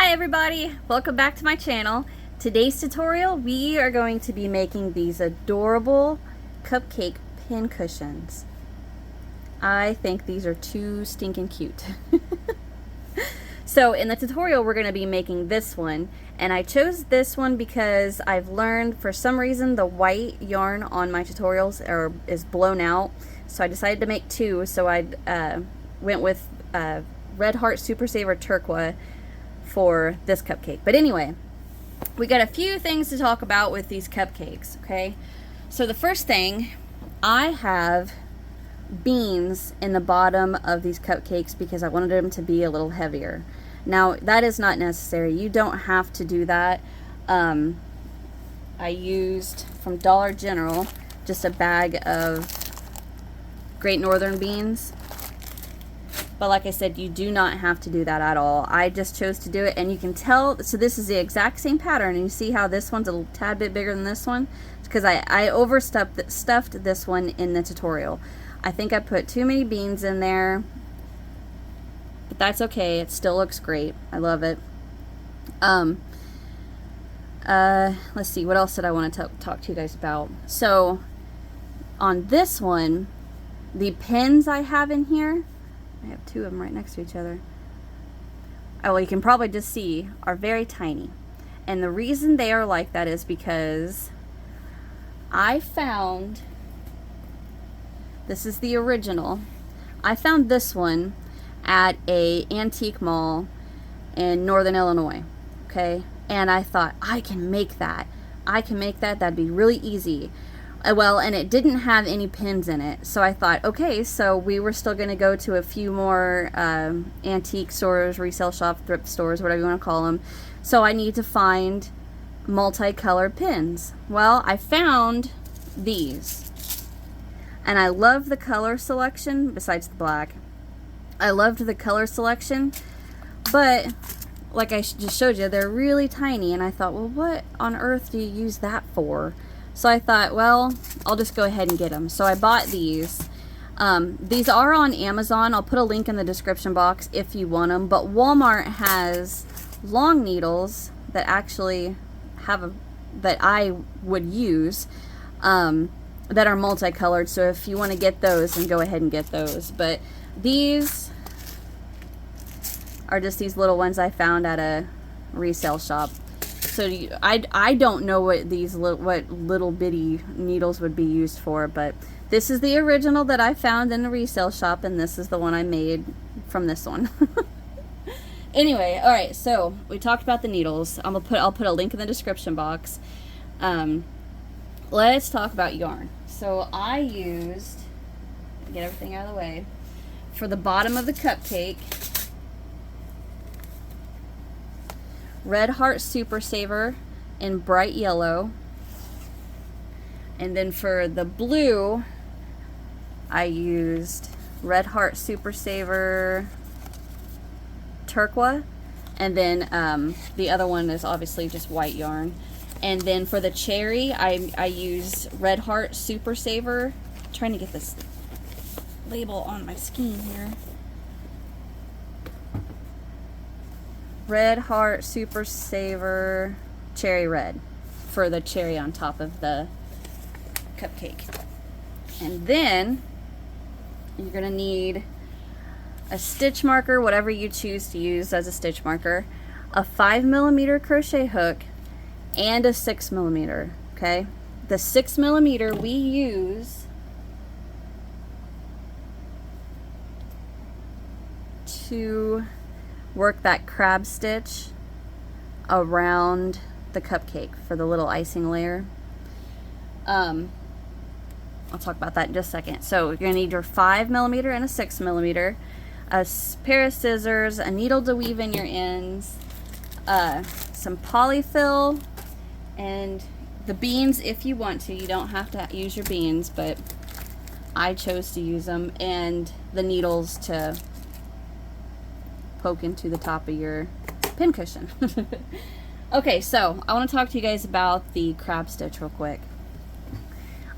Hi everybody, welcome back to my channel. Today's tutorial we are going to be making these adorable cupcake pin cushions. I think these are too stinking cute. So in the tutorial we're going to be making this one, and I chose this one because I've learned for some reason the white yarn on my tutorials is blown out, so I decided to make two. So I went with Red Heart Super Saver Turquoise for this cupcake. But anyway, we got a few things to talk about with these cupcakes, okay? So the first thing, I have beans in the bottom of these cupcakes because I wanted them to be a little heavier. Now that is not necessary. You don't have to do that. I used from Dollar General just a bag of Great Northern beans. But like I said, you do not have to do that at all. I just chose to do it, and you can tell, so this is the exact same pattern, and you see how this one's a tad bit bigger than this one? It's because I overstuffed this one in the tutorial. I think I put too many beans in there, but that's okay. It still looks great. I love it. Let's see, what else did I want to talk to you guys about? So on this one, the pins I have in here, I have two of them right next to each other. Oh, well, you can probably just see, are very tiny. And the reason they are like that is because I found, this is the original, I found this one at a antique mall in Northern Illinois, okay? And I thought, I can make that. That'd be really easy. Well, and it didn't have any pins in it, so I thought, okay, so we were still going to go to a few more antique stores, resale shop, thrift stores, whatever you want to call them. So I need to find multicolored pins. Well, I found these, and I love the color selection. Besides the black, I loved the color selection, but like I just showed you, they're really tiny, and I thought, well, what on earth do you use that for? So I thought, well, I'll just go ahead and get them. So I bought these. These are on Amazon. I'll put a link in the description box if you want them. But Walmart has long needles that actually have that I would use that are multicolored. So if you want to get those, then go ahead and get those. But these are just these little ones I found at a resale shop. So I don't know what these little bitty needles would be used for, but this is the original that I found in the resale shop, and this is the one I made from this one. Anyway, all right. So we talked about the needles. I'll put a link in the description box. Let's talk about yarn. So I used, get everything out of the way, for the bottom of the cupcake, Red Heart Super Saver in bright yellow, and then for the blue I used Red Heart Super Saver Turquoise, and then the other one is obviously just white yarn. And then for the cherry I use Red Heart Super Saver, I'm trying to get this label on my skein here, Red Heart Super Saver Cherry Red for the cherry on top of the cupcake. And then you're going to need a stitch marker, whatever you choose to use as a stitch marker, a 5mm crochet hook, and a 6mm, okay? The 6mm we use to work that crab stitch around the cupcake for the little icing layer. I'll talk about that in just a second. So you're gonna need your 5mm and a 6mm, a pair of scissors, a needle to weave in your ends, some polyfill, and the beans if you want to. You don't have to use your beans, but I chose to use them, and the needles to poke into the top of your pincushion. Okay, so I want to talk to you guys about the crab stitch real quick.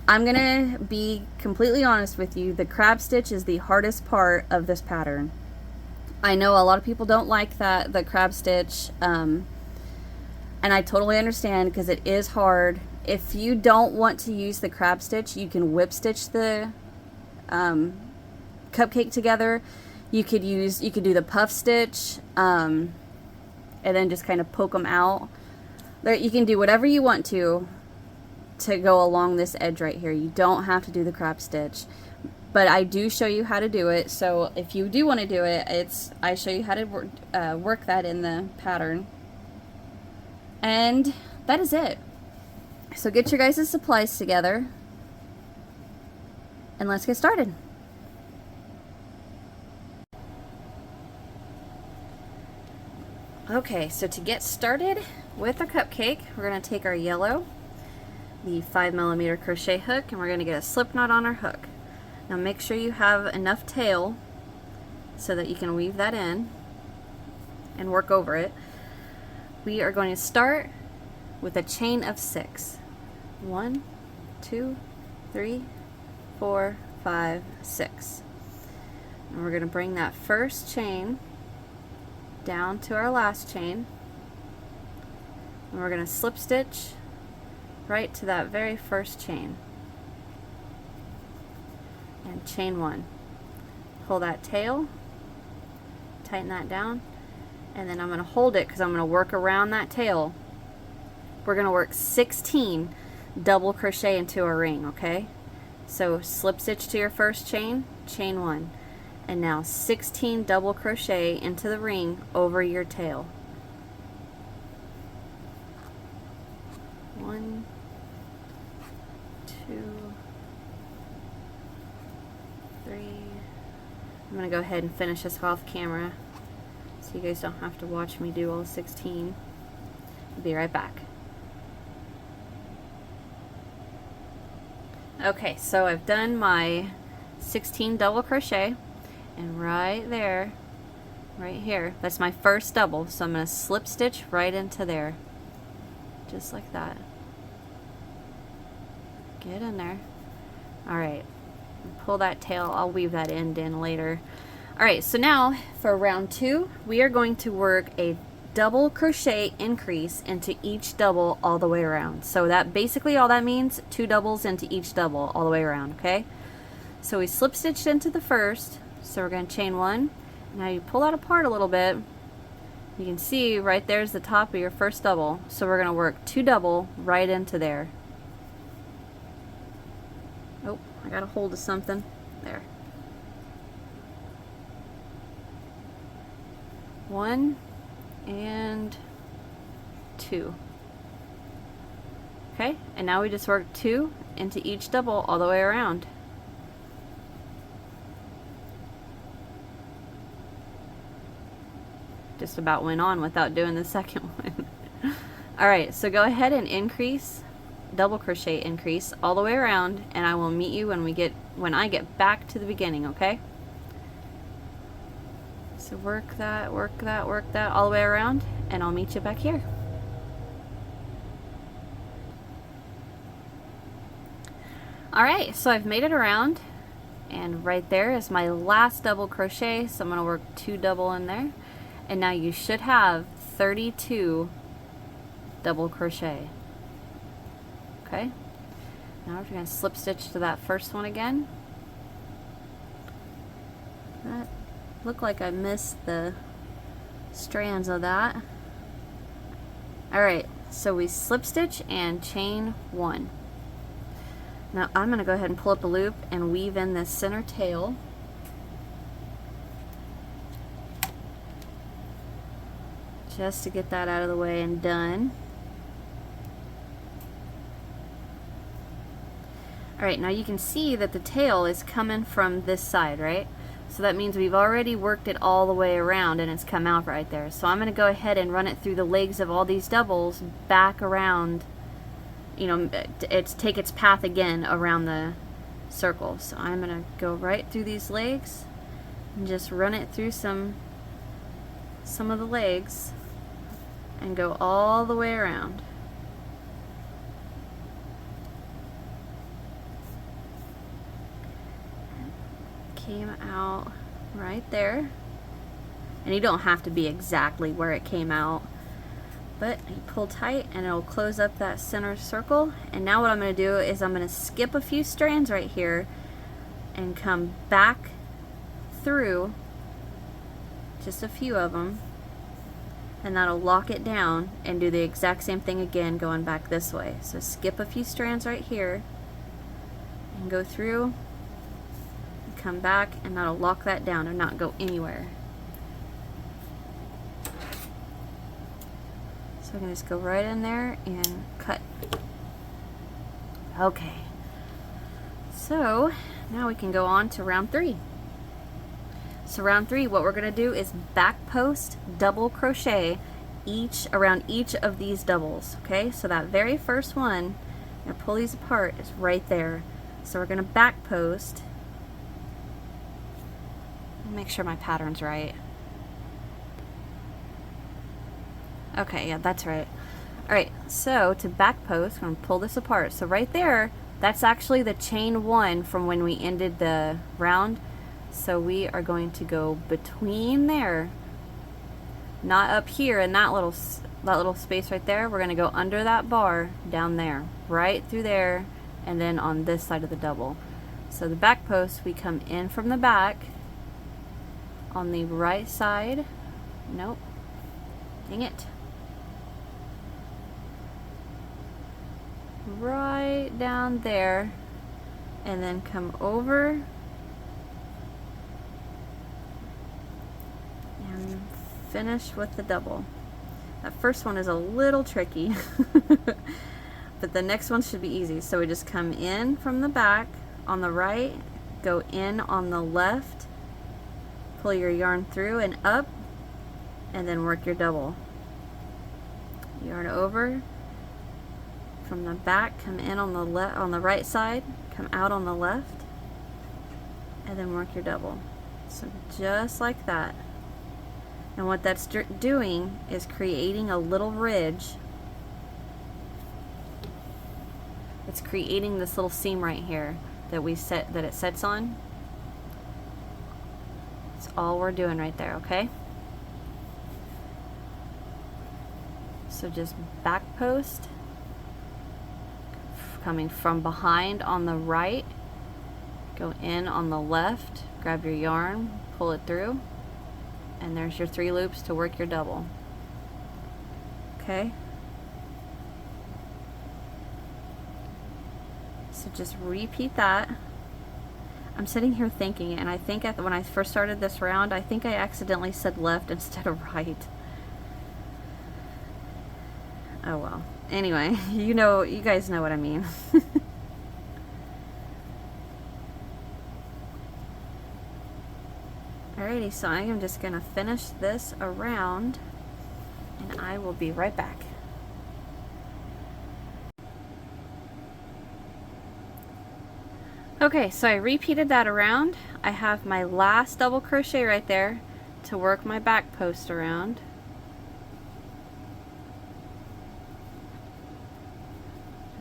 I'm gonna be completely honest with you. The crab stitch is the hardest part of this pattern. I know a lot of people don't like that, the crab stitch, and I totally understand because it is hard. If you don't want to use the crab stitch, you can whip stitch the cupcake together. You could do the puff stitch, and then just kind of poke them out. You can do whatever you want to go along this edge right here. You don't have to do the crab stitch, but I do show you how to do it. So if you do want to do it, I show you how to work that in the pattern. And that is it. So get your guys' supplies together and let's get started. Okay, so to get started with our cupcake, we're going to take our yellow, the 5mm crochet hook, and we're going to get a slip knot on our hook. Now make sure you have enough tail so that you can weave that in and work over it. We are going to start with a chain of 6. 1, 2, 3, 4, 5, 6. And we're going to bring that first chain down to our last chain, and we're going to slip stitch right to that very first chain and chain 1. Pull that tail, tighten that down, and then I'm going to hold it because I'm going to work around that tail. We're going to work 16 double crochet into a ring, okay? So slip stitch to your first chain, chain 1, and now 16 double crochet into the ring over your tail. 1, 2, 3. I'm going to go ahead and finish this off camera so you guys don't have to watch me do all 16. I'll be right back. Okay, so I've done my 16 double crochet, and right there, right here, that's my first double, so I'm going to slip stitch right into there, just like that. Get in there. Alright, pull that tail. I'll weave that end in later. Alright, so now for round 2, we are going to work a double crochet increase into each double all the way around. So that basically all that means, 2 doubles into each double all the way around, okay? So we slip stitched into the first, so we're going to chain 1. Now you pull that apart a little bit. You can see right there's the top of your first double. So we're going to work 2 double right into there. Oh, I got a hold of something. There. 1 and 2. Okay, and now we just work 2 into each double all the way around. Just about went on without doing the second one. Alright, so go ahead and increase, double crochet increase all the way around, and I will meet you when I get back to the beginning, okay? So work that all the way around, and I'll meet you back here. Alright, so I've made it around, and right there is my last double crochet, so I'm going to work 2 double in there, and now you should have 32 double crochet. Okay, now we're going to slip stitch to that first one again. That looked like I missed the strands of that. Alright, so we slip stitch and chain 1. Now I'm going to go ahead and pull up a loop and weave in this center tail. Just to get that out of the way and done. Alright, now you can see that the tail is coming from this side, right? So that means we've already worked it all the way around and it's come out right there. So I'm going to go ahead and run it through the legs of all these doubles back around, you know, take its path again around the circle. So I'm going to go right through these legs and just run it through some of the legs and go all the way around. Came out right there. And you don't have to be exactly where it came out, but you pull tight and it'll close up that center circle. And now what I'm going to do is I'm going to skip a few strands right here and come back through just a few of them, and that'll lock it down, and do the exact same thing again going back this way. So skip a few strands right here and go through and come back, and that'll lock that down and not go anywhere. So I can just go right in there and cut. Okay, so now we can go on to round 3. So round 3, what we're going to do is back post double crochet around each of these doubles. Okay, so that very first one, I'm going to pull these apart, is right there. So we're going to back post. Make sure my pattern's right. Okay, yeah, that's right. Alright, so to back post, I'm going to pull this apart. So right there, that's actually the chain 1 from when we ended the round. So we are going to go between there, not up here in that little space right there. We're going to go under that bar down there, right through there, and then on this side of the double. So the back post, we come in from the back on the right side. Nope, dang it. Right down there, and then come over and finish with the double. That first one is a little tricky, but the next one should be easy. So we just come in from the back on the right, go in on the left, pull your yarn through and up, and then work your double. Yarn over from the back, come in on the right side, come out on the left, and then work your double. So just like that. And what that's doing is creating a little ridge. It's creating this little seam right here that it sets on. That's all we're doing right there, okay? So just back post, coming from behind on the right, go in on the left, grab your yarn, pull it through, and there's your 3 loops to work your double. Okay? So just repeat that. I'm sitting here thinking, and I think when I first started this round, I think I accidentally said left instead of right. Oh well. Anyway, you guys know what I mean. Alrighty, so I am just going to finish this around, and I will be right back. Okay, so I repeated that around. I have my last double crochet right there to work my back post around.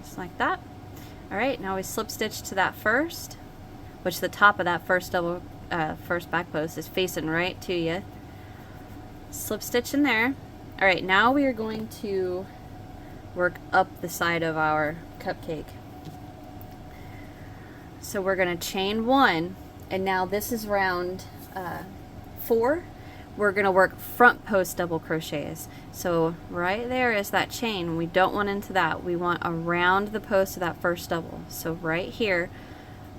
Just like that. Alright, now we slip stitch to that first, which the top of that first first back post is facing right to you. Slip stitch in there. Alright, now we are going to work up the side of our cupcake. So we're going to chain 1, and now this is round 4. We're going to work front post double crochets. So right there is that chain. We don't want into that. We want around the post of that first double. So right here,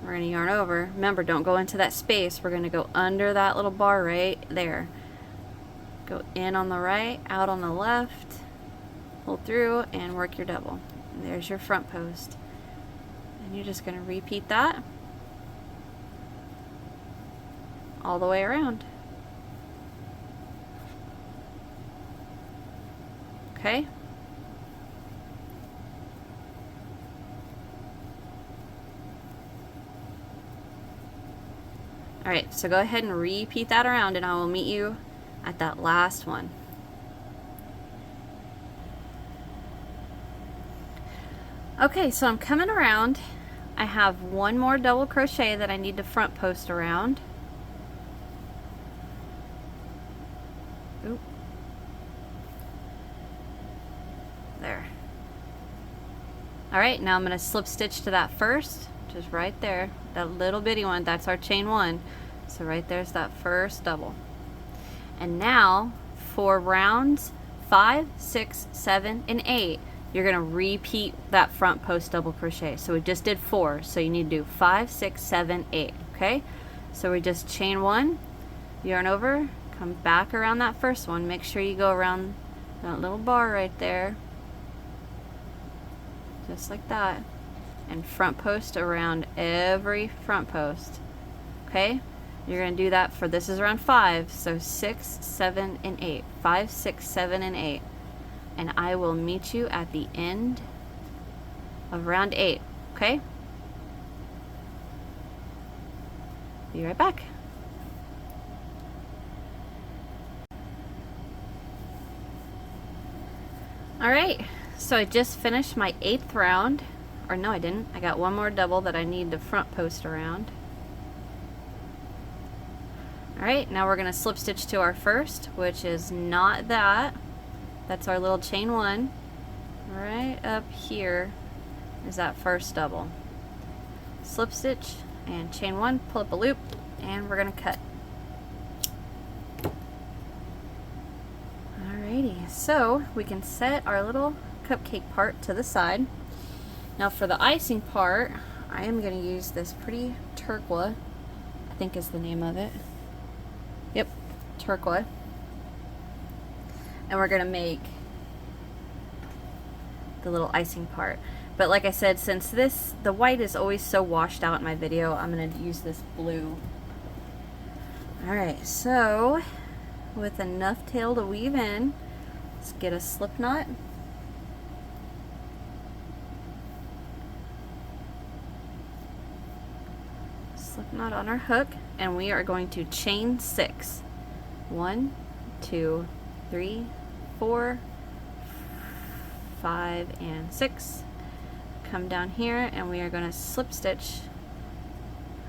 we're going to yarn over. Remember, don't go into that space. We're going to go under that little bar right there. Go in on the right, out on the left, pull through, and work your double. And there's your front post. And you're just going to repeat that all the way around. Okay? Alright, so go ahead and repeat that around, and I will meet you at that last one. Okay, so I'm coming around. I have one more double crochet that I need to front post around. Oop. There. Alright, now I'm going to slip stitch to that first, just right there, that little bitty one. That's our chain 1. So right there's that first double. And now for rounds 5, 6, 7, and 8, you're going to repeat that front post double crochet. So we just did 4, so you need to do 5, 6, 7, 8, okay? So we just chain 1, yarn over, come back around that first one. Make sure you go around that little bar right there, just like that, and front post around every front post, okay? You're going to do that for, this is round 5, so 6, 7, and 8. 5, 6, 7, and 8. And I will meet you at the end of round 8, okay? Be right back. Alright, so I just finished my 8th round. Or no, I didn't. I got one more double that I need to front post around. Alright, now we're going to slip stitch to our first, which is not that. That's our little chain 1. Right up here is that first double. Slip stitch and chain 1, pull up a loop, and we're going to cut. Alrighty, so we can set our little cupcake part to the side. Now for the icing part, I am going to use this pretty turquoise, I think is the name of it. Yep, turquoise. And we're going to make the little icing part. But like I said, since the white is always so washed out in my video, I'm going to use this blue. Alright, so with enough tail to weave in, let's get a slip knot. Slip knot on our hook, and we are going to chain 6. 1, 2, 3, 4, 5, and 6. Come down here, and we are going to slip stitch.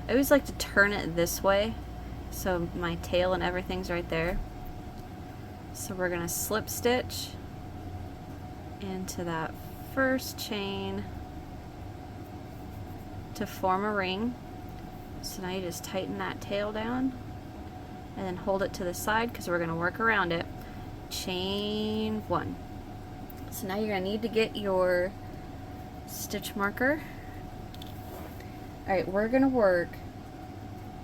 I always like to turn it this way so my tail and everything's right there. So we're going to slip stitch into that first chain to form a ring. So now you just tighten that tail down and then hold it to the side because we're going to work around it. Chain 1. So now you're going to need to get your stitch marker. Alright, we're going to work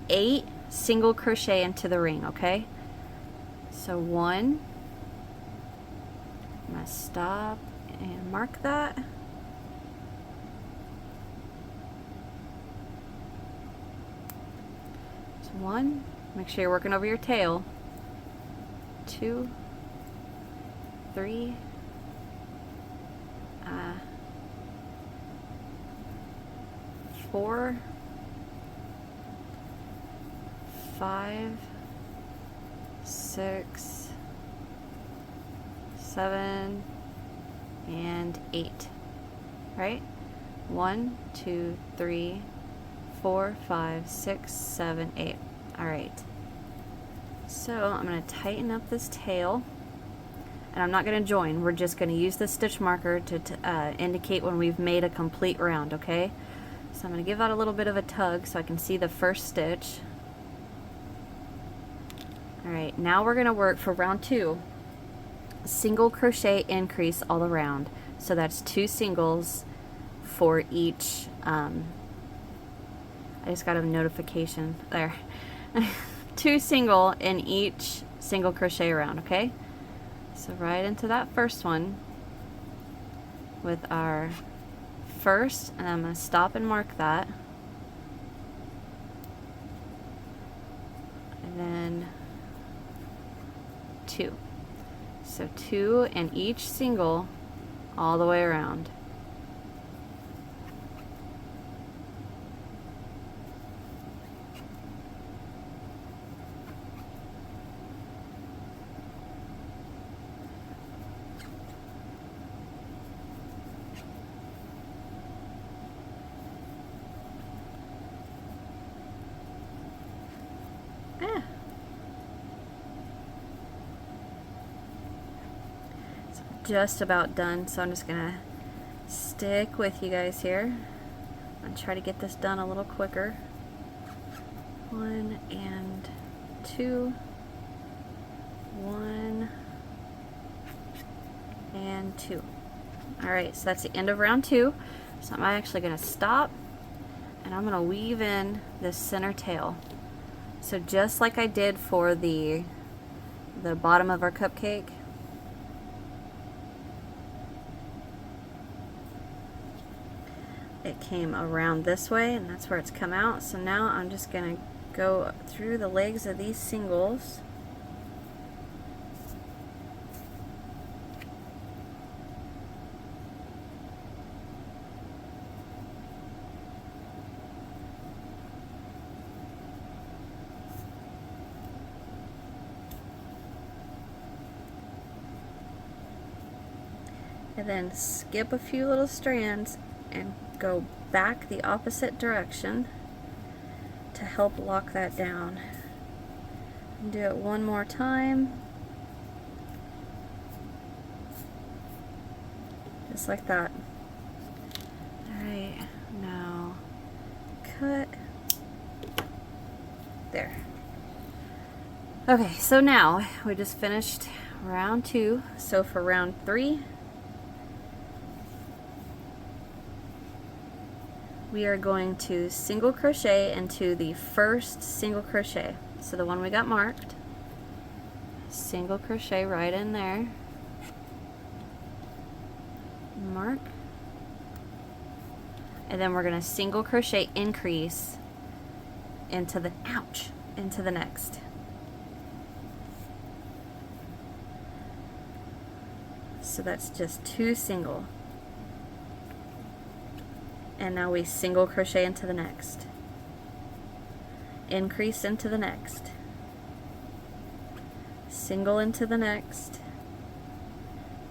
8 single crochet into the ring, okay? So 1, I'm going to stop and mark that. So 1, make sure you're working over your tail. 2, 3, 4, 5, 6, 7, and 8. Right? 1, 2, 3, 4, 5, 6, 7, 8. Alright. So I'm going to tighten up this tail. And I'm not going to join. We're just going to use the stitch marker to indicate when we've made a complete round, okay? So I'm going to give that a little bit of a tug so I can see the first stitch. Alright, now we're going to work for round 2. Single crochet increase all around. So that's 2 singles for each, I just got a notification there. 2 single in each single crochet round, okay? So right into that first one with our first, and I'm going to stop and mark that. And then 2. So 2 in each single all the way around. just about done, so I'm just gonna stick with you guys here and try to get this done a little quicker. 1 and 2, 1 and 2. Alright, so that's the end of round 2. So I'm actually going to stop and I'm going to weave in this center tail. So just like I did for the bottom of our cupcake, it came around this way and that's where it's come out. So now I'm just going to go through the legs of these singles. And then skip a few little strands and go back the opposite direction to help lock that down. And do it one more time. Just like that. Alright, now cut. There. Okay, so now we just finished round 2. So for round 3, we are going to single crochet into the first single crochet. So the one we got marked, single crochet right in there, mark, and then we're going to single crochet increase into the, into the next. So that's just 2 single. And now we single crochet into the next, increase into the next, single into the next,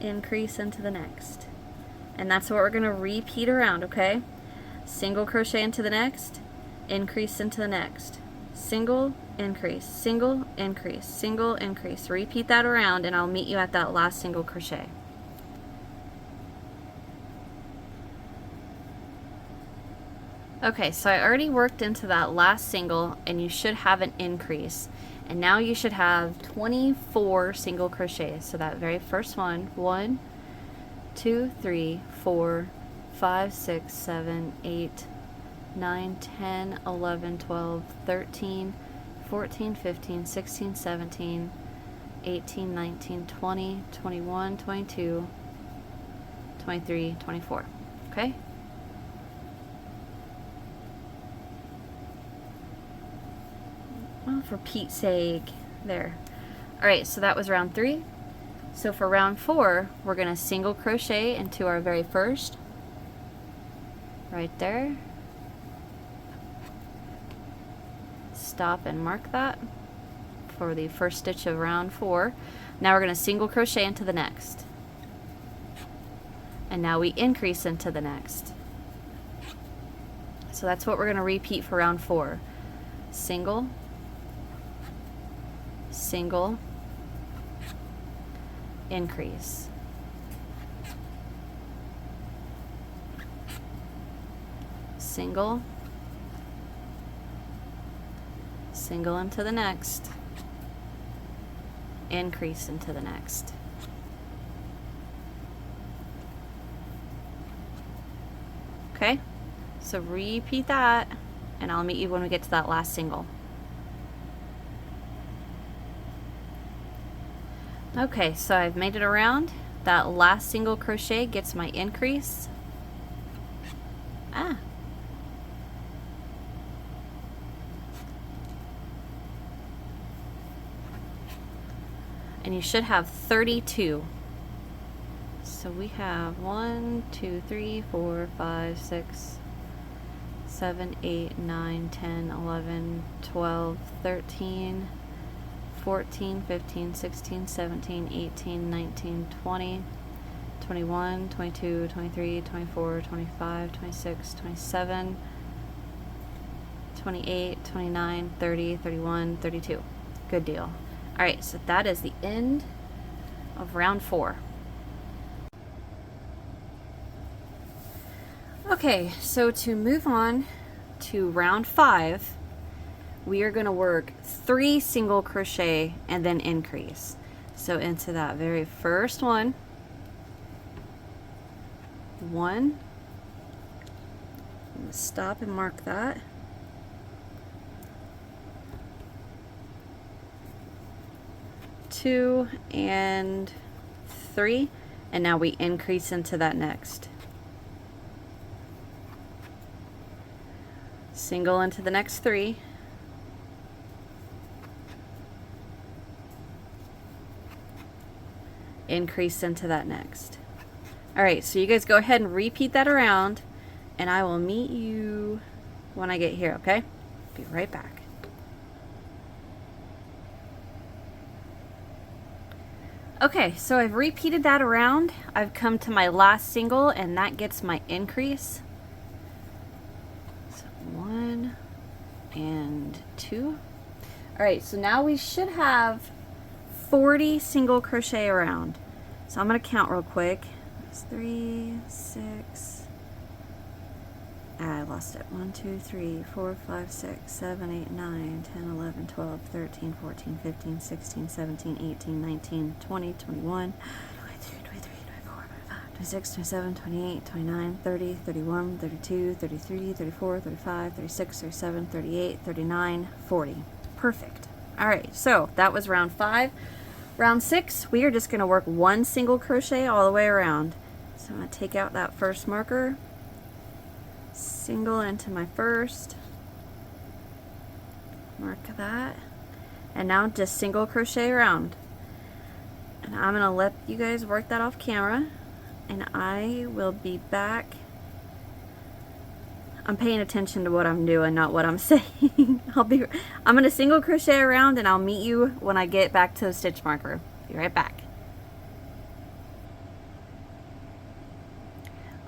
increase into the next. And that's what we're going to repeat around, okay? Single crochet into the next, increase into the next, single, increase, single, increase, single, increase. Repeat that around and I'll meet you at that last single crochet. Okay, so I already worked into that last single and you should have an increase. And now you should have 24 single crochets. So that very first one, 1, 2, 3, 4, 5, 6, 7, 8, 9, 10, 11, 12, 13, 14, 15, 16, 17, 18, 19, 20, 21, 22, 23, 24. Okay? Well, for Pete's sake. There. Alright, so that was round 3. So for round 4, we're going to single crochet into our very first. Right there. Stop and mark that for the first stitch of round 4. Now we're going to single crochet into the next. And now we increase into the next. So that's what we're going to repeat for round 4. Single, single, increase, single, single into the next, increase into the next. Okay, so repeat that and I'll meet you when we get to that last single. Okay, so I've made it around. That last single crochet gets my increase. And you should have 32. So we have 1, 2, 3, 4, 5, 6, 7, 8, 9, 10, 11, 12, 13, 14, 15, 16, 17, 18, 19, 20, 21, 22, 23, 24, 25, 26, 27, 28, 29, 30, 31, 32. Good deal. Alright, so that is the end of round 4. Okay, so to move on to round 5, we are going to work 3 single crochet and then increase. So into that very first one, 1, I'm going to stop and mark that. 2 and 3, and now we increase into that next. Single into the next 3. Increase into that next. Alright, so you guys go ahead and repeat that around, and I will meet you when I get here, okay? Be right back. Okay, so I've repeated that around. I've come to my last single, and that gets my increase. So 1 and 2. Alright, so now we should have 40 single crochet around. So I'm going to count real quick. That's 3, 6. I lost it. 1, 2, 3, 4, 5, 6, 7, 8, 9, 10, 11, 12, 13, 14, 15, 16, 17, 18, 19, 20, 21, 22, 23, 24, 25, 26, 27, 28, 29, 30, 31, 32, 33, 34, 35, 36, 37, 38, 39, 40. Perfect. Alright, so that was round 5. Round 6, we are just going to work 1 single crochet all the way around. So I'm going to take out that first marker, single into my first, mark that, and now just single crochet around. And I'm going to let you guys work that off camera, and I will be back. I'm paying attention to what I'm doing, not what I'm saying. I'm going to single crochet around, and I'll meet you when I get back to the stitch marker. Be right back.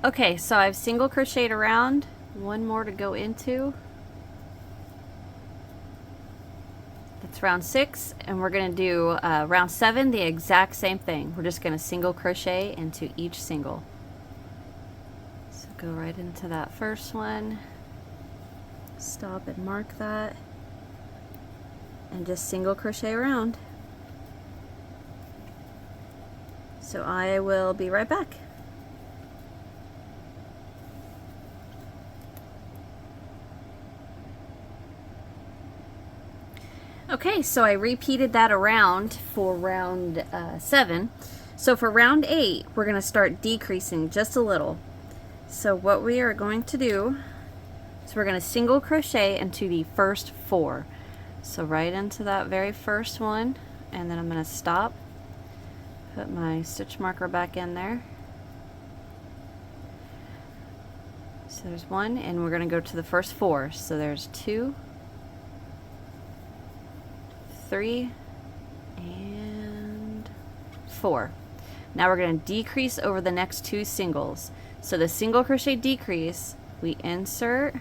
Okay, so I've single crocheted around. 1 more to go into. That's round 6, and we're going to do round 7 the exact same thing. We're just going to single crochet into each single. So go right into that first one, stop and mark that, and just single crochet around. So I will be right back. Okay, so I repeated that around for round 7. So for round 8, we're going to start decreasing just a little. So what we are going to do is we're going to single crochet into the first 4. So right into that very first one, and then I'm going to stop, put my stitch marker back in there. So there's 1, and we're going to go to the first 4. So there's 2, 3, and 4. Now we're going to decrease over the next 2 singles. So the single crochet decrease, we insert,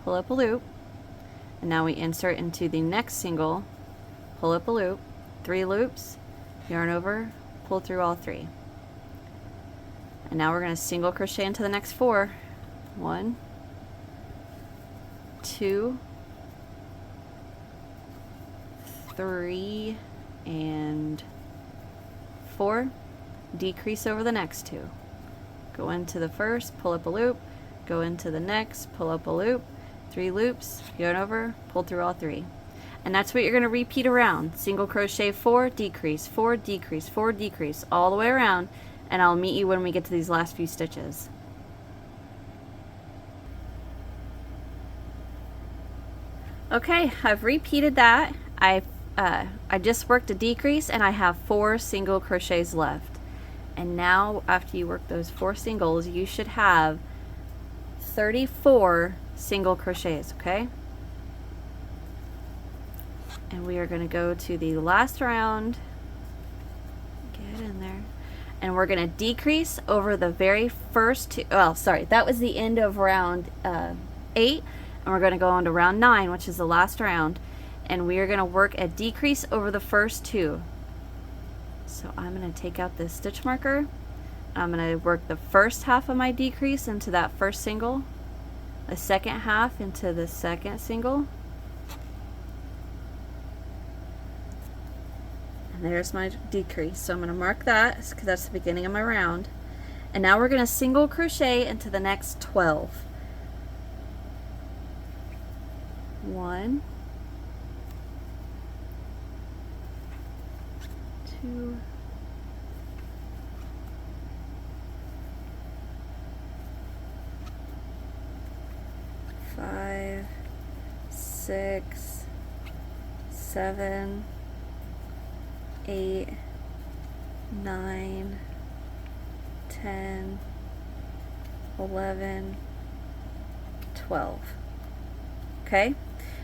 pull up a loop, and now we insert into the next single, pull up a loop, 3 loops, yarn over, pull through all 3. And now we're going to single crochet into the next 4. 1, 2, 3, and 4. Decrease over the next 2. Go into the first, pull up a loop, go into the next, pull up a loop, 3 loops, yarn over, pull through all 3. And that's what you're going to repeat around. Single crochet 4, decrease, 4, decrease, 4, decrease, all the way around, and I'll meet you when we get to these last few stitches. Okay, I've repeated that. I just worked a decrease, and I have 4 single crochets left. And now after you work those 4 singles, you should have 34 single crochets, okay? And we are going to go to the last round. Get in there. And we're going to decrease over the very first 2. Well, sorry, that was the end of round 8. And we're going to go on to round 9, which is the last round. And we are going to work a decrease over the first 2. So I'm going to take out this stitch marker, I'm going to work the first half of my decrease into that first single, the second half into the second single, and there's my decrease. So I'm going to mark that because that's the beginning of my round. And now we're going to single crochet into the next 12. 1, 2, 5, 6, 7, 8, 9, 10, 11, 12. Okay,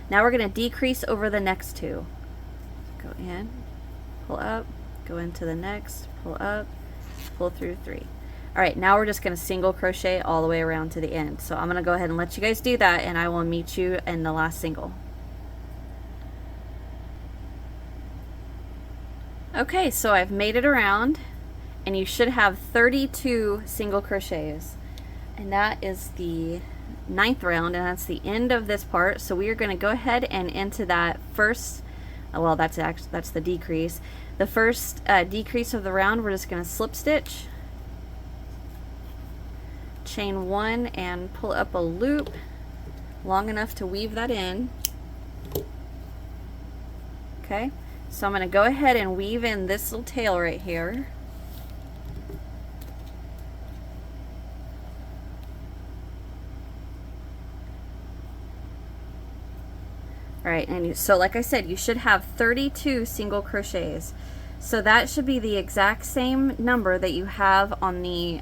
now we're going to decrease over the next two. Go in, pull up, go into the next, pull up, pull through 3. All right, now we're just going to single crochet all the way around to the end. So I'm going to go ahead and let you guys do that, and I will meet you in the last single. Okay, so I've made it around, and you should have 32 single crochets, and that is the 9th round, and that's the end of this part. So we are going to go ahead and into that first, well, that's the decrease. The first decrease of the round, we're just going to slip stitch, chain 1, and pull up a loop long enough to weave that in. Okay, so I'm going to go ahead and weave in this little tail right here. Alright, and so like I said, you should have 32 single crochets. So that should be the exact same number that you have on the,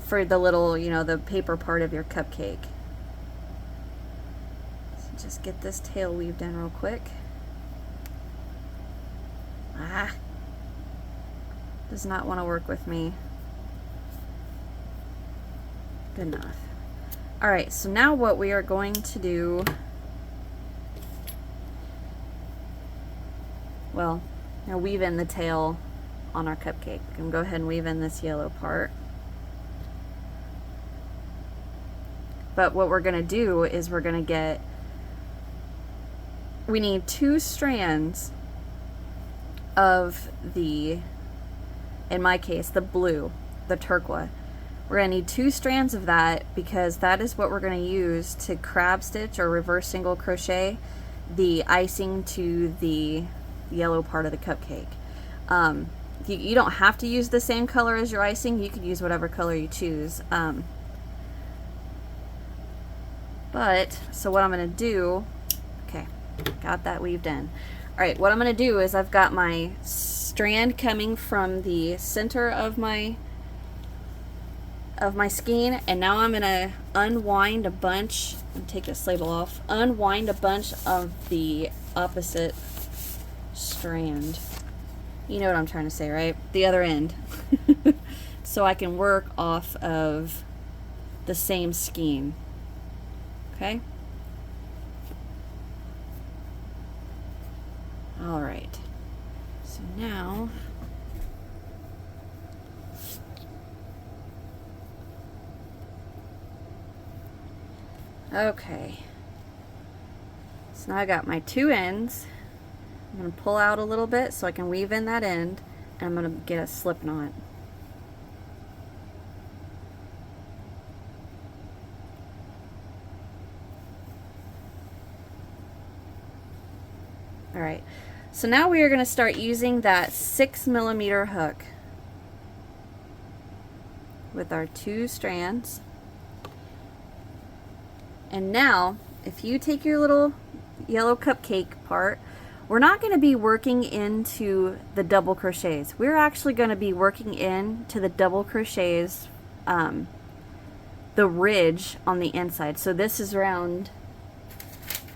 for the little, you know, the paper part of your cupcake. So just get this tail weaved in real quick. Does not want to work with me. Good enough. Alright, so now what we are going to do, well, now weave in the tail on our cupcake. We can go ahead and weave in this yellow part. But what we're going to do is we're going to get, we need 2 strands of the, in my case, the blue, the turquoise. We're going to need 2 strands of that because that is what we're going to use to crab stitch or reverse single crochet the icing to the yellow part of the cupcake. You don't have to use the same color as your icing. You could use whatever color you choose. But, so what I'm going to do, okay, got that weaved in. Alright, what I'm going to do is I've got my strand coming from the center of my skein, and now I'm going to unwind a bunch, and take this label off, unwind a bunch of the opposite strand. You know what I'm trying to say, right? The other end. So I can work off of the same skein. Okay? Alright. So now, okay. So now I got my 2 ends. I'm going to pull out a little bit so I can weave in that end, and I'm going to get a slip knot. Alright, so now we are going to start using that 6mm hook with our 2 strands. And now, if you take your little yellow cupcake part, we're not going to be working into the double crochets. We're actually going to be working into the double crochets, the ridge on the inside. So this is round,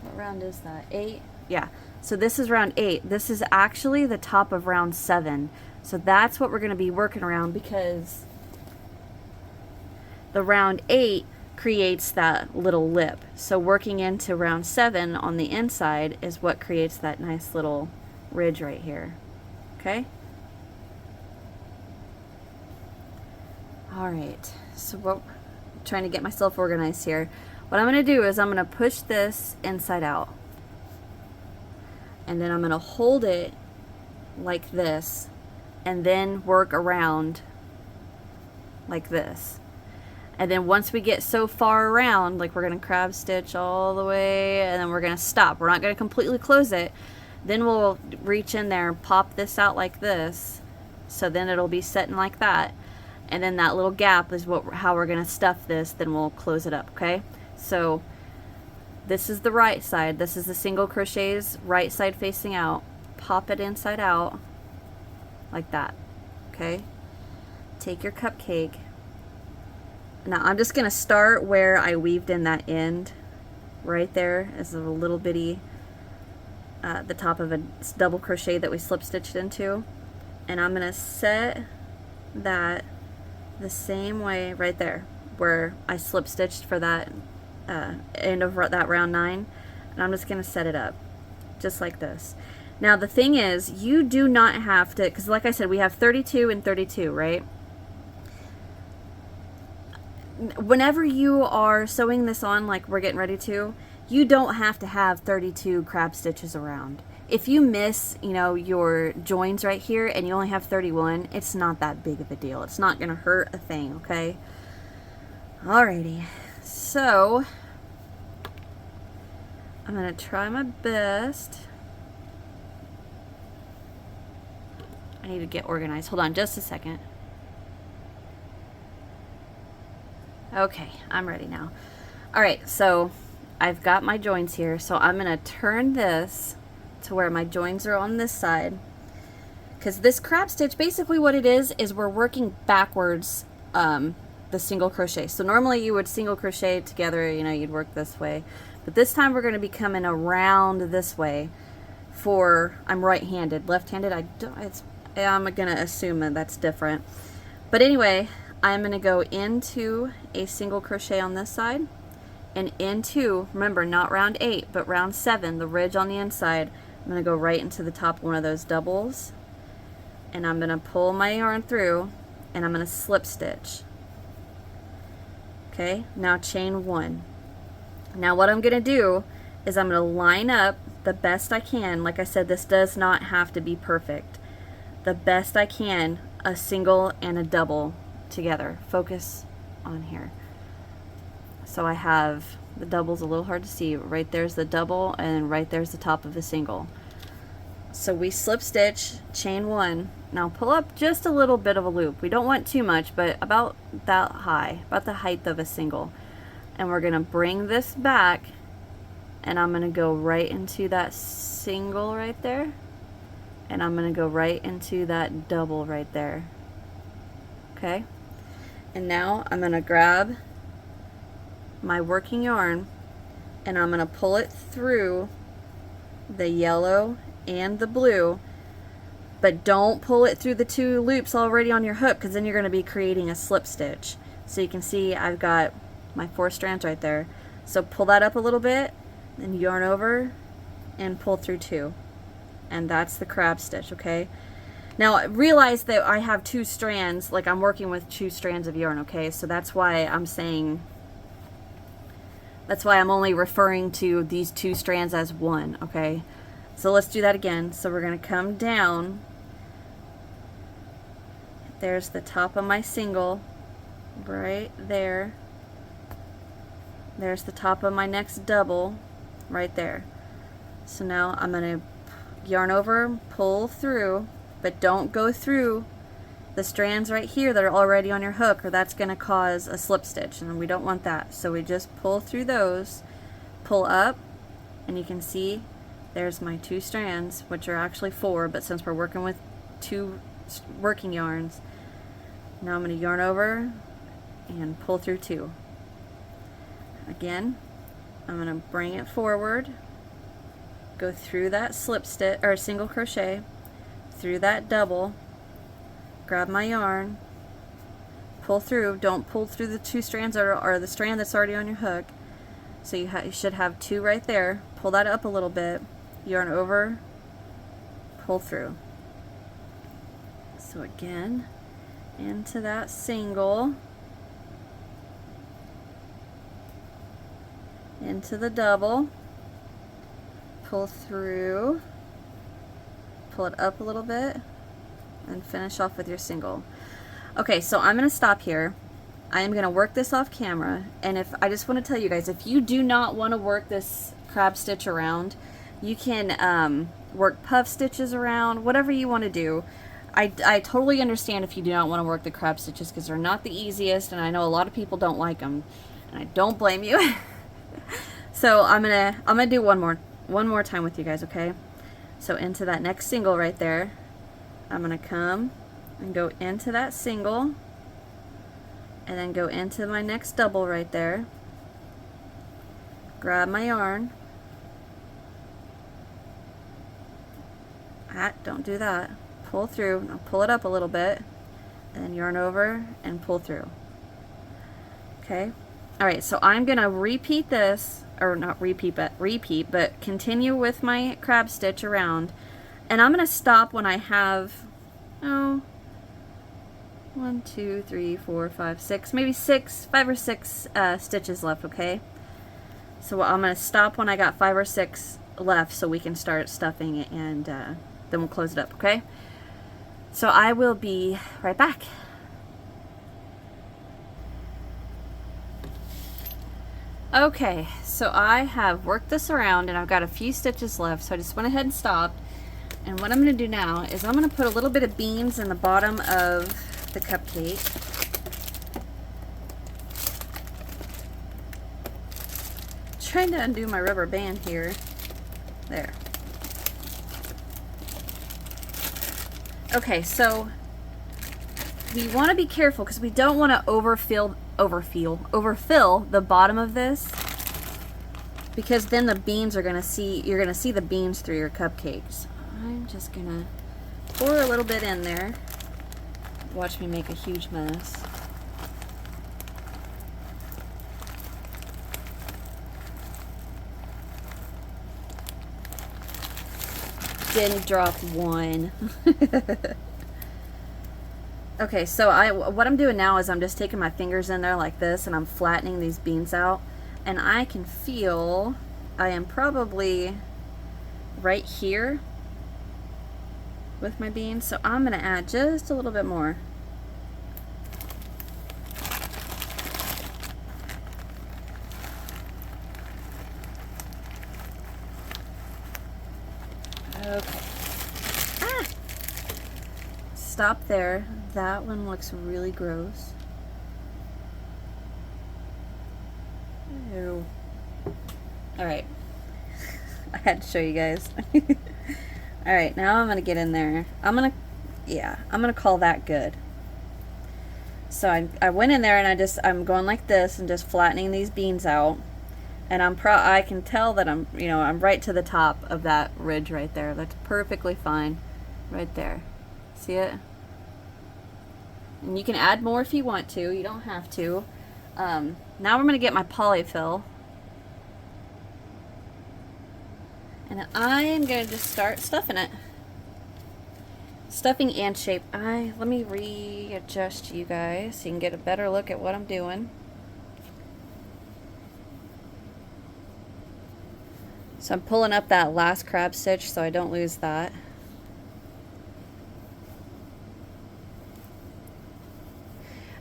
what round is that? 8? Yeah. So this is round 8. This is actually the top of round 7. So that's what we're going to be working around, because the round 8 creates that little lip. So working into round 7 on the inside is what creates that nice little ridge right here. Okay? All right, so I'm trying to get myself organized here. What I'm going to do is I'm going to push this inside out, and then I'm going to hold it like this, and then work around like this. And then once we get so far around, like we're going to crab stitch all the way, and then we're going to stop. We're not going to completely close it. Then we'll reach in there and pop this out like this, so then it'll be setting like that. And then that little gap is how we're going to stuff this. Then we'll close it up, okay? So this is the right side. This is the single crochets, right side facing out. Pop it inside out like that, okay? Take your cupcake. Now I'm just going to start where I weaved in that end. Right there is a little bitty, the top of a double crochet that we slip stitched into. And I'm going to set that the same way right there where I slip stitched for that end of that round 9, and I'm just going to set it up just like this. Now the thing is, you do not have to, because like I said, we have 32 and 32, right? Whenever you are sewing this on like we're getting ready to, you don't have to have 32 crab stitches around. If you miss, you know, your joins right here and you only have 31, it's not that big of a deal. It's not going to hurt a thing, okay? Alrighty. So, I'm going to try my best. I need to get organized. Hold on just a second. Okay, I'm ready now. Alright, so I've got my joins here. So I'm going to turn this to where my joins are on this side, because this crab stitch, basically what it is we're working backwards the single crochet. So normally you would single crochet together, you know, you'd work this way, but this time we're going to be coming around this way. I'm right-handed. Left-handed, I'm going to assume that that's different, but anyway, I'm going to go into a single crochet on this side and into, remember, not round 8 but round 7, the ridge on the inside. I'm going to go right into the top of one of those doubles, and I'm going to pull my yarn through, and I'm going to slip stitch. Okay, now chain 1. Now what I'm going to do is I'm going to line up the best I can. Like I said, this does not have to be perfect. The best I can, a single and a double together. Focus on here. So I have the double's a little hard to see. Right there's the double, and right there's the top of the single. So we slip stitch, chain 1. Now pull up just a little bit of a loop. We don't want too much, but about that high, about the height of a single. And we're going to bring this back, and I'm going to go right into that single right there, and I'm going to go right into that double right there. Okay? And now I'm going to grab my working yarn, and I'm going to pull it through the yellow and the blue, but don't pull it through the 2 loops already on your hook, because then you're going to be creating a slip stitch. So you can see I've got my 4 strands right there. So pull that up a little bit, then yarn over and pull through 2, and that's the crab stitch. Okay, now realize that I have 2 strands, like I'm working with 2 strands of yarn. Okay, so that's why I'm saying, that's why I'm only referring to these 2 strands as one. Okay, so let's do that again. So we're going to come down. There's the top of my single right there. There's the top of my next double right there. So now I'm going to yarn over, pull through, but don't go through the strands right here that are already on your hook, or that's going to cause a slip stitch, and we don't want that. So we just pull through those, pull up, and you can see there's my 2 strands, which are actually 4, but since we're working with 2 working yarns, now I'm going to yarn over and pull through 2. Again, I'm going to bring it forward, go through that slip stitch or single crochet, through that double, grab my yarn, pull through. Don't pull through the 2 strands or the strand that's already on your hook. So you should have 2 right there. Pull that up a little bit, yarn over, pull through. So again, into that single, into the double, pull through, pull it up a little bit, and finish off with your single. Okay, so I'm going to stop here. I am going to work this off camera, and if I just want to tell you guys, if you do not want to work this crab stitch around, you can work puff stitches around, whatever you want to do. I totally understand if you do not want to work the crab stitches, because they're not the easiest, and I know a lot of people don't like them, and I don't blame you. So I'm gonna do one more time with you guys, okay? So into that next single right there, I'm gonna come and go into that single, and then go into my next double right there, grab my yarn, don't do that, pull through, I'll pull it up a little bit, and then yarn over and pull through. Okay, alright, so I'm gonna repeat this, or not repeat, but continue with my crab stitch around, and I'm gonna stop when I have 1, 2, 3, 4, 5, 6, maybe 5 or 6 stitches left, okay? So I'm going to stop when I got 5 or 6 left so we can start stuffing it, and then we'll close it up, okay? So I will be right back. Okay, so I have worked this around and I've got a few stitches left, so I just went ahead and stopped. And what I'm going to do now is I'm going to put a little bit of beans in the bottom of the cupcake. Trying to undo my rubber band here. There. Okay, so we want to be careful because we don't want to overfill the bottom of this, because then the beans are you're gonna see the beans through your cupcakes. I'm just gonna pour a little bit in there. Watch me make a huge mess. Didn't drop one. Okay, so what I'm doing now is I'm just taking my fingers in there like this, and I'm flattening these beans out, and I can feel I am probably right here with my beans, so I'm going to add just a little bit more. Okay. Stop there. That one looks really gross. Ew. Alright. I had to show you guys. Alright, now I'm going to get in there. I'm going to call that good. So I went in there and I'm going like this and just flattening these beans out. And I can tell that I'm right to the top of that ridge right there. That's perfectly fine. Right there. See it? And you can add more if you want to. You don't have to. Now we're going to get my polyfill. And I'm going to just start stuffing it. Stuffing and shape. Let me readjust you guys so you can get a better look at what I'm doing. So I'm pulling up that last crab stitch so I don't lose that.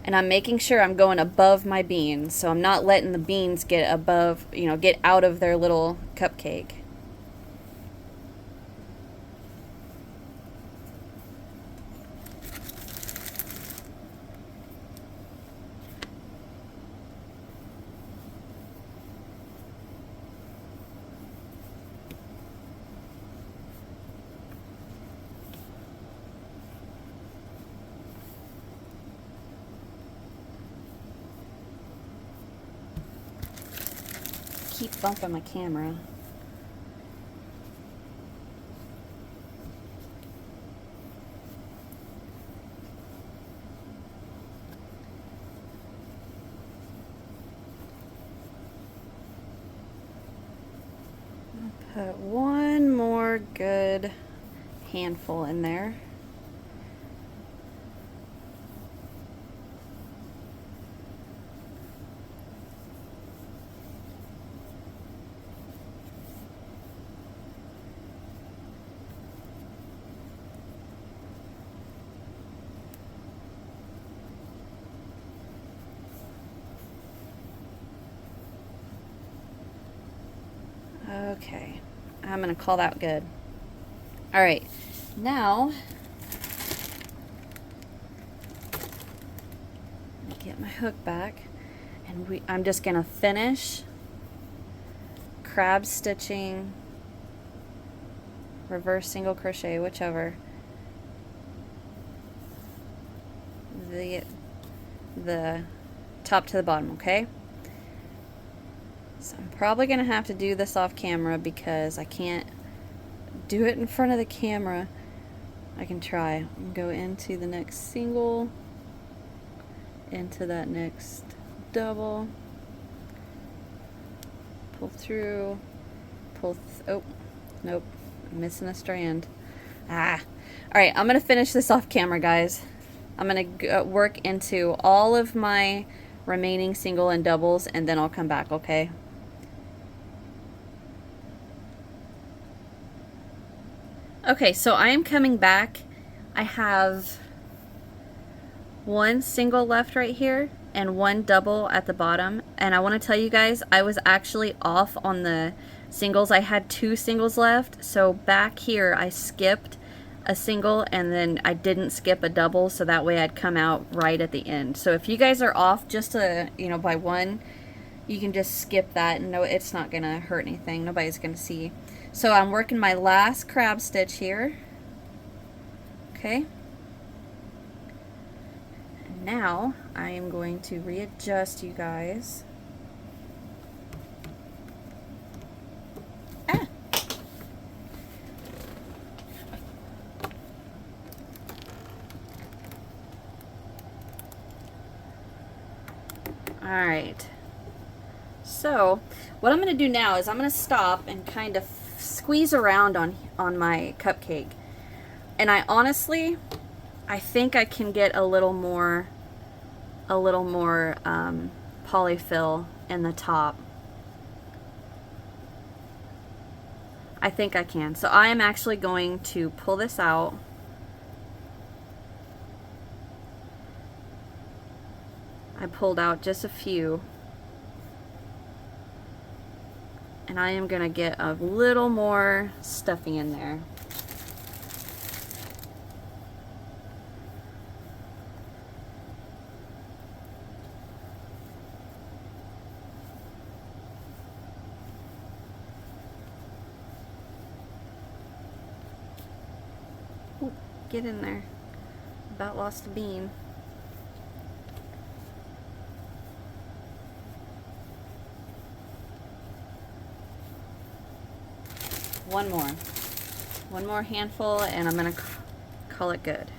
And I'm making sure I'm going above my beans, so I'm not letting the beans get above, get out of their little cupcake. Keep bumping my camera. I'll put one more good handful in there. Okay, I'm gonna call that good. All right, now get my hook back, and I'm just gonna finish crab stitching, reverse single crochet, whichever, the top to the bottom, okay? So I'm probably gonna have to do this off camera because I can't do it in front of the camera. I can try. Go into the next single, into that next double, pull through, oh, nope, I'm missing a strand. All right, I'm gonna finish this off camera, guys. I'm gonna work into all of my remaining single and doubles, and then I'll come back, okay? Okay, so I am coming back. I have one single left right here and one double at the bottom, and I want to tell you guys I was actually off on the singles. I had 2 singles left, so back here I skipped a single and then I didn't skip a double, so that way I'd come out right at the end. So if you guys are off just by one, you can just skip that, and no, it's not gonna hurt anything. Nobody's gonna see. So I'm working my last crab stitch here. Okay. And now I am going to readjust, you guys. Alright, so what I'm going to do now is I'm going to stop and kind of squeeze around on my cupcake. And I think I can get a little more polyfill in the top. I think I can. So I am actually going to pull this out. I pulled out just a few, and I am going to get a little more stuffing in there. Ooh, get in there. About lost a bean. One more handful, and I'm gonna call it good.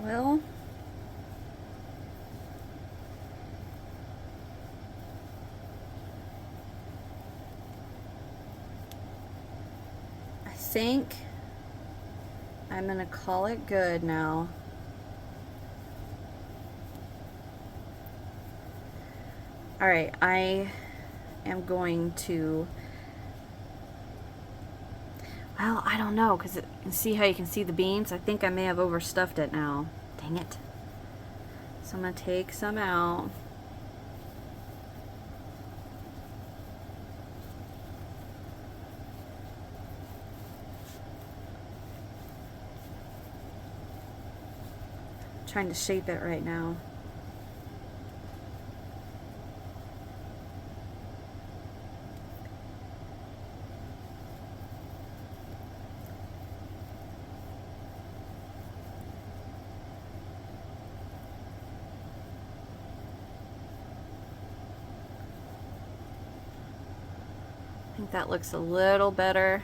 Well, I think I'm going to call it good now. Alright, I am going to, well, I don't know, because see how you can see the beans? I think I may have overstuffed it now. Dang it. So I'm going to take some out. I'm trying to shape it right now. I think that looks a little better.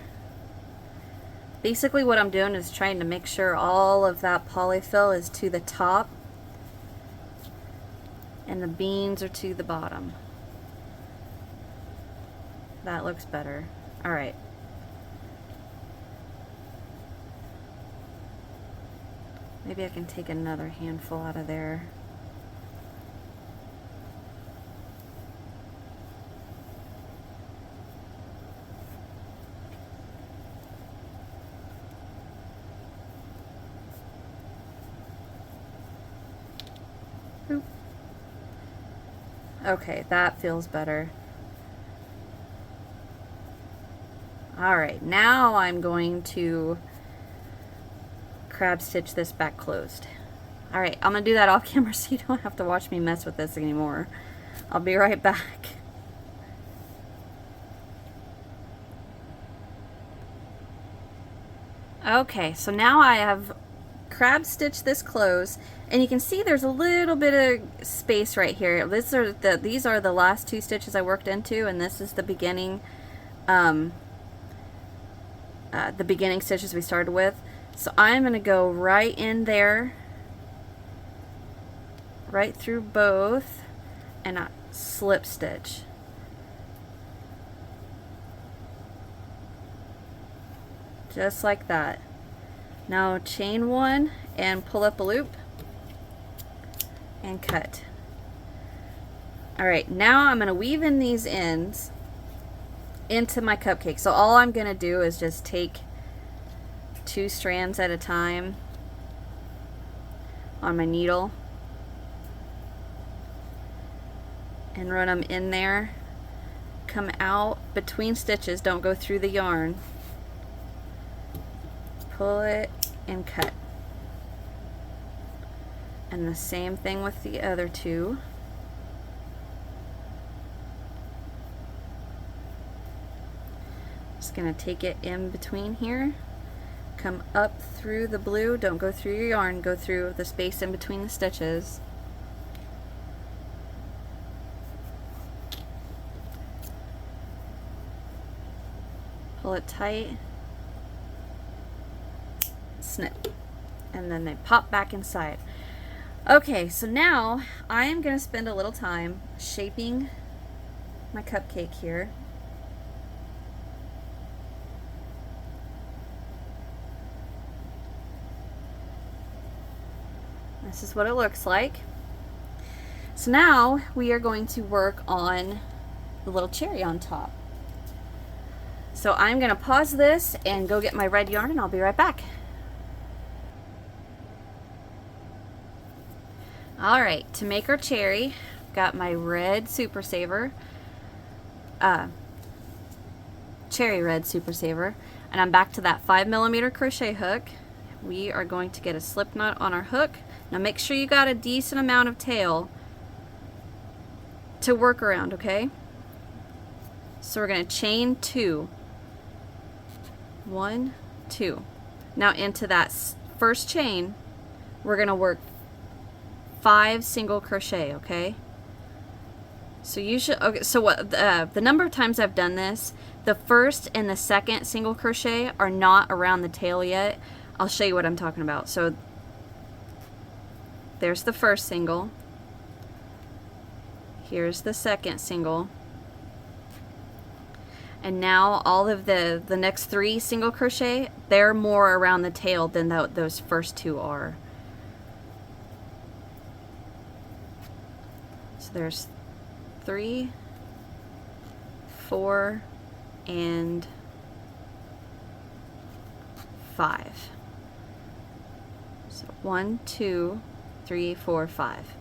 Basically what I'm doing is trying to make sure all of that polyfill is to the top and the beans are to the bottom. That looks better. Alright. Maybe I can take another handful out of there. Oop. Okay, that feels better. Alright, now I'm going to crab stitch this back closed. Alright, I'm going to do that off camera so you don't have to watch me mess with this anymore. I'll be right back. Okay, so now I have crab stitched this close, and you can see there's a little bit of space right here. These are the last two stitches I worked into, and this is the beginning stitches we started with. So I'm going to go right in there, right through both, and a slip stitch. Just like that. Now chain one and pull up a loop and cut. Alright, now I'm going to weave in these ends into my cupcake. So all I'm going to do is just take 2 strands at a time on my needle and run them in there. Come out between stitches, don't go through the yarn. Pull it and cut. And the same thing with the other 2. Just gonna take it in between here, come up through the blue, don't go through your yarn, go through the space in between the stitches. Pull it tight, snip, and then they pop back inside. Okay, so now I am going to spend a little time shaping my cupcake here. This is what it looks like. So now we are going to work on the little cherry on top. So I'm going to pause this and go get my red yarn, and I'll be right back. Alright, to make our cherry, I've got my red Super Saver, cherry red Super Saver, and I'm back to that 5mm crochet hook. We are going to get a slip knot on our hook. Now make sure you got a decent amount of tail to work around, okay? So we're going to chain 2. 1, 2. Now into that first chain, we're going to work 5 single crochet, okay? So you should, okay, so what the number of times I've done this, the first and the second single crochet are not around the tail yet. I'll show you what I'm talking about. So there's the first single. Here's the second single. And now all of the next 3 single crochet, they're more around the tail than those first 2 are. So there's 3, 4, and 5. So 1, 2, 3, 4, 5.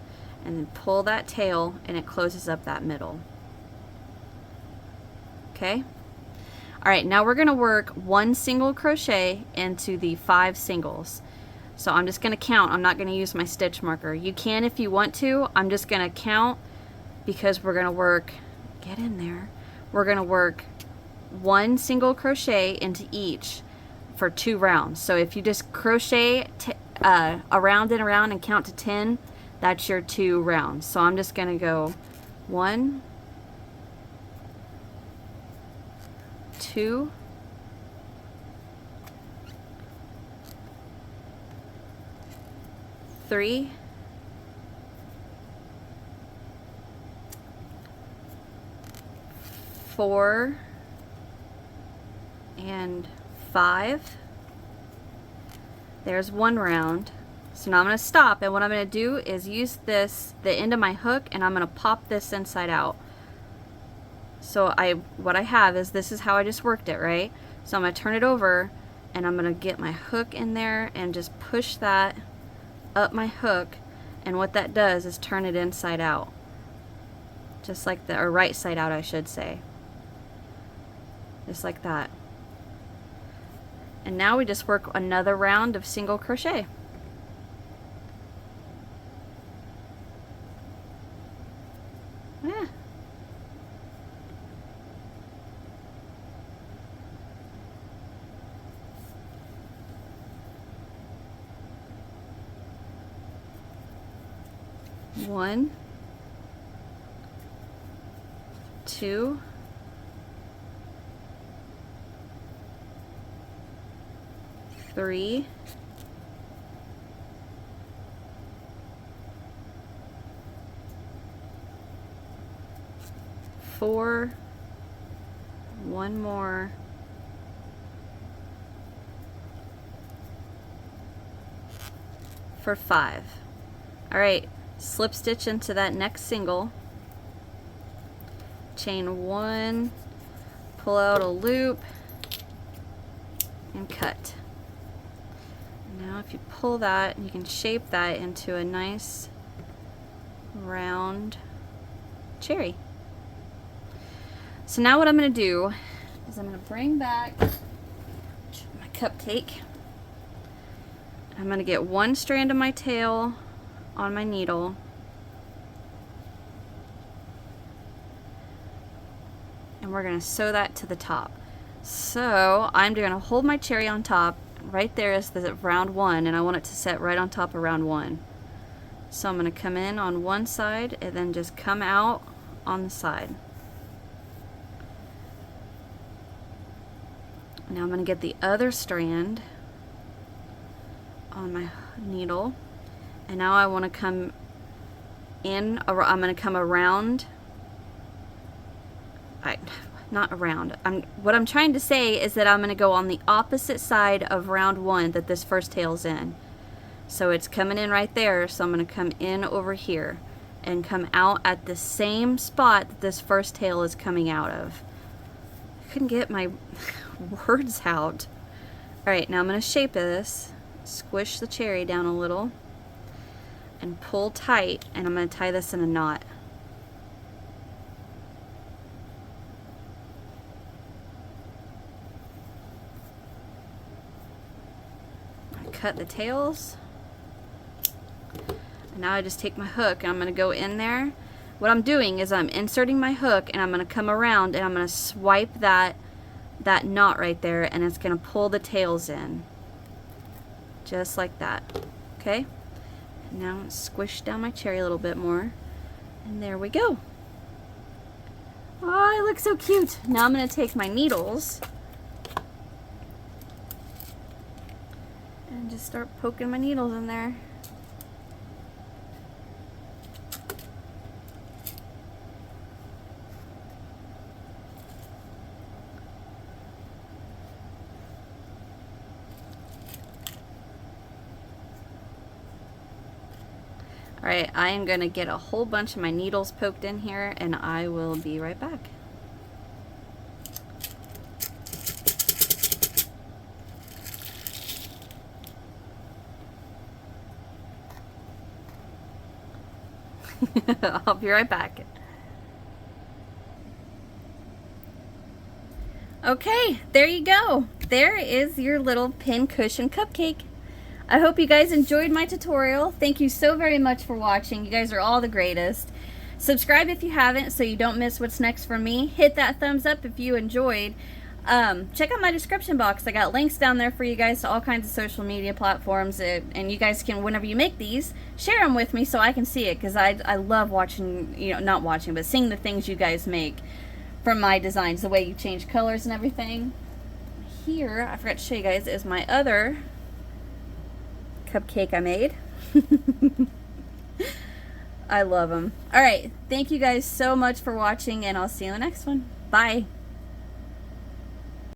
And then pull that tail and it closes up that middle. Okay? Alright, now we're going to work 1 single crochet into the 5 singles. So I'm just going to count. I'm not going to use my stitch marker. You can if you want to. I'm just going to count because we're going to work, get in there, we're going to work 1 single crochet into each for 2 rounds. So if you just crochet around and around and count to 10, that's your 2 rounds. So I'm just going to go 1, 2, 3, 4, and 5. There's 1 round. So now I'm going to stop, and what I'm going to do is use this, the end of my hook, and I'm going to pop this inside out. So what I have is, this is how I just worked it, right? So I'm going to turn it over, and I'm going to get my hook in there and just push that up my hook, and what that does is turn it inside out. Just like or right side out, I should say. Just like that. And now we just work another round of single crochet. Yeah. One, two, three, four, one more, for 5. All right, slip stitch into that next single, chain 1, pull out a loop, and cut. Now if you pull that, you can shape that into a nice round cherry. So now what I'm going to do is I'm going to bring back my cupcake. I'm going to get one strand of my tail on my needle, and we're going to sew that to the top. So I'm going to hold my cherry on top. Right there is the round 1, and I want it to set right on top of round 1. So I'm going to come in on one side and then just come out on the side. Now I'm going to get the other strand on my needle, and now I want to come in, I'm going to come around, not around, what I'm trying to say is that I'm going to go on the opposite side of round 1 that this first tail's in. So it's coming in right there, so I'm going to come in over here and come out at the same spot that this first tail is coming out of. I couldn't get my words out. Alright, now I'm going to shape this, squish the cherry down a little, and pull tight, and I'm going to tie this in a knot. I cut the tails, and now I just take my hook and I'm going to go in there. What I'm doing is I'm inserting my hook, and I'm going to come around and I'm going to swipe that knot right there, and it's going to pull the tails in. Just like that. Okay? Now squish down my cherry a little bit more, and there we go. Oh, it looks so cute. Now I'm going to take my needles and just start poking my needles in there. Alright, I am going to get a whole bunch of my needles poked in here, and I will be right back. I'll be right back. Okay, there you go. There is your little pincushion cupcake. I hope you guys enjoyed my tutorial. Thank you so very much for watching. You guys are all the greatest. Subscribe if you haven't so you don't miss what's next from me. Hit that thumbs up if you enjoyed. Check out my description box. I got links down there for you guys to all kinds of social media platforms, and you guys can, whenever you make these, share them with me so I can see it, because I love watching, not watching, but seeing the things you guys make from my designs, the way you change colors and everything. Here, I forgot to show you guys, is my other cupcake I made. I love them. Alright, thank you guys so much for watching, and I'll see you in the next one. Bye.